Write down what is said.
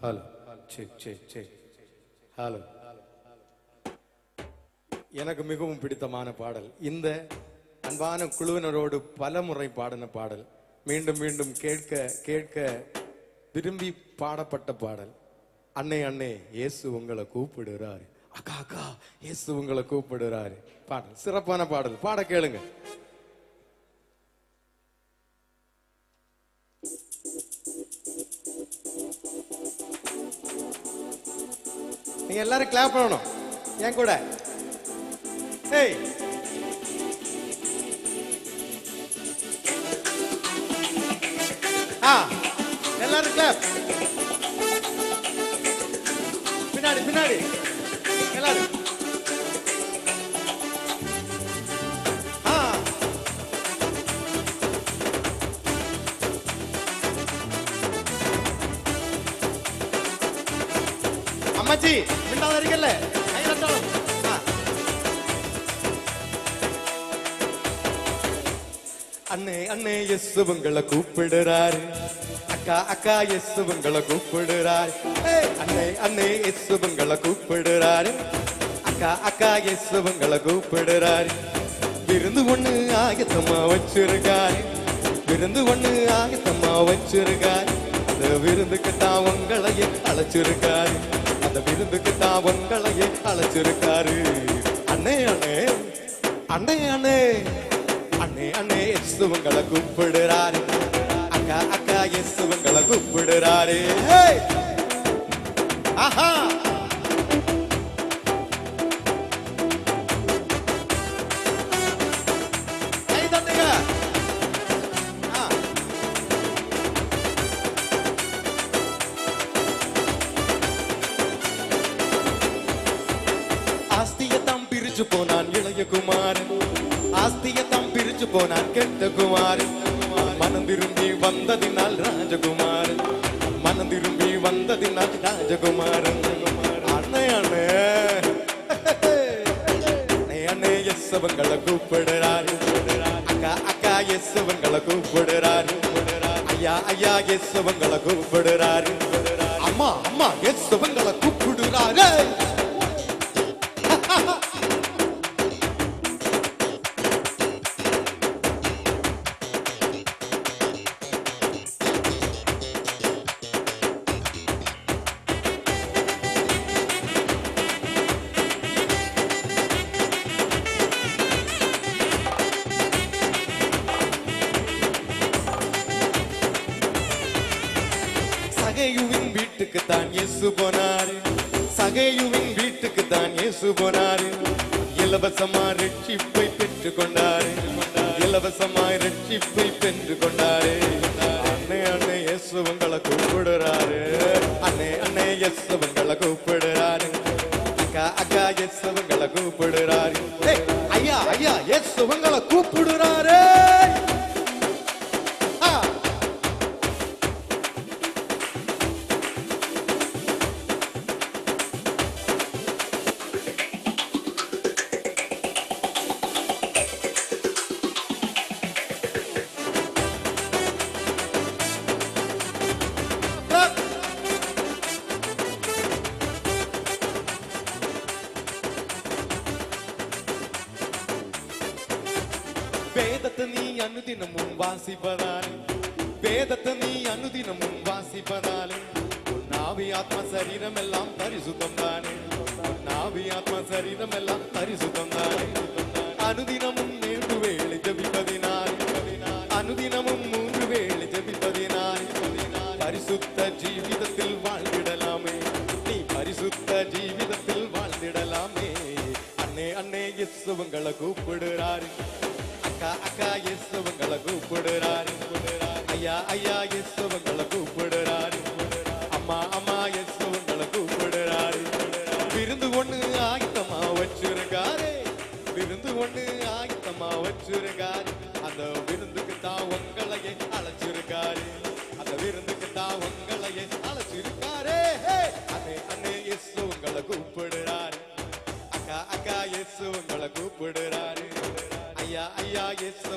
Hello check check check hello. எனக்கு மிகவும் பிடித்தமான பாடல், இந்த அன்பான குழுவினரோடு பல முறை பாடின பாடல், மீண்டும் மீண்டும் கேட்க கேட்க விரும்பி பாடப்பட்ட பாடல். அன்னை அன்னை இயேசு உங்களை கூப்பிடுறாரு, அக்கா அக்கா இயேசு உங்களை கூப்பிடுறாரு. பாடல் சிறப்பான பாடல், பாட கேளுங்க. நீங்க எல்லாரும் கிளாப் பண்ணணும் என் கூட. ஏய் எல்லாரும் கிளாப். பின்னாடி பின்னாடி எல்லாரும். அம்மாச்சி மிண்டாத இருக்கல. அண்ணே அண்ணே இயேசு உங்களை கூப்பிடுறாரு, அக்கா அக்கா இயேசு உங்களை கூப்பிடுறாரு. அண்ணே அண்ணே இயேசு உங்களை கூப்பிடுறாரு, அக்கா அக்கா இயேசு உங்களை கூப்பிடுறாரு. விருந்து ஒண்ணு ஆயத்தமா வச்சிருக்காரு, விருந்து ஒண்ணு ஆயத்தமா வச்சிருக்காரு. அந்த விருந்துக்கு தான் உங்களையே அழைச்சிருக்காரு, அந்த விருந்துக்கு தான் உங்களையே அழைச்சிருக்காரு. அண்ணே அண்ணே அண்ணே அண்ணே அண்ணே அண்ணே இயேசு உங்களை கூப்பிடுறாரு, அக்கா அக்கா இயேசு உங்களை கூப்பிடுறாரு. ஆஹா கை தட்டுங்க. ஆஸ்தியத்தான் பிரிச்சு போனான் இளைய குமாரன், ஆஸ்தியத்தான் பிரிச்சு போனான் கெட்ட குமாரன். மனம் திரும்பி வந்ததினால் ராஜகுமாரன், மனம் திரும்பி வந்ததினால் ராஜகுமாரன். அண்ணே அண்ணே அண்ணே அண்ணே இயேசுவங்களை கூப்பிடுறாரு, அக்கா அக்கா இயேசுவங்களை கூப்பிடுறாரு. ஐயா ஐயா இயேசுவங்களை கூப்பிடுறாரு, அம்மா அம்மா இயேசுவங்களை கூப்பிடுறாரு. சகையுவின் வீட்டுக்கு தான் இயேசு போனாரு, சகையுவின் வீட்டுக்கு தான் இயேசு போனாரு. இலவசமா ரட்சிப்பை பெற்று கொண்டாரு, இலவசமா ரட்சிப்பை பெற்று கொண்டாரு. அண்ணே அண்ணே இயேசு உங்களை கூப்பிடுறாரு, அண்ணே அண்ணே இயேசு உங்களை கூப்பிடுறாரு, அக்கா அக்கா இயேசு உங்களை கூப்பிடுறாரு. ஐயா ஐயா இயேசு உங்களை கூப்பிடுறாரு. வேதத்தை நீ அனுதினமும் வாசிப்பதாலே, வேதத்தை நீ அனுதினமும் வாசிப்பதாலே நாவி ஆத்ம சரீரம் எல்லாம் பரிசுத்தம் தானே, நாவி ஆத்ம சரீரம் எல்லாம் பரிசுத்தம் தானே. அனுதினமும் 3 வேளை ஜெபிப்பதினாலே, அனுதினமும் 3 வேளை ஜெபிப்பதினாலே பரிசுத்த ஜீவிதத்தில் வாழ்ந்திடலாமே, நீ பரிசுத்த ஜீவிதத்தில் வாழ்ந்திடலாமே. அண்ணே அண்ணே இயேசு உங்களை கூப்பிடுறாரு, அக்கா அக்கா இயேசு உங்களை கூப்பிடுறாரு. ஐயா ஐயா இயேசு உங்களை கூப்பிடுறாரு, அம்மா அம்மா இயேசு உங்களை கூப்பிடுறாரு. விருந்து ஒண்ணு ஆயத்தமா வச்சிருக்காரு, விருந்து ஒண்ணு ஆயத்தமா வச்சிருக்காரு. அந்த விருந்துக்கு தான் உங்களையே அழைச்சிருக்காரு, அந்த விருந்துக்கு தான் உங்களையே அழைச்சிருக்காரு. அண்ணே அண்ணே இயேசு உங்களை கூப்பிடுறாரு, அக்கா அக்கா இயேசு உங்களை கூப்பிடுறாரு. ஐயா ஐயா இயேசு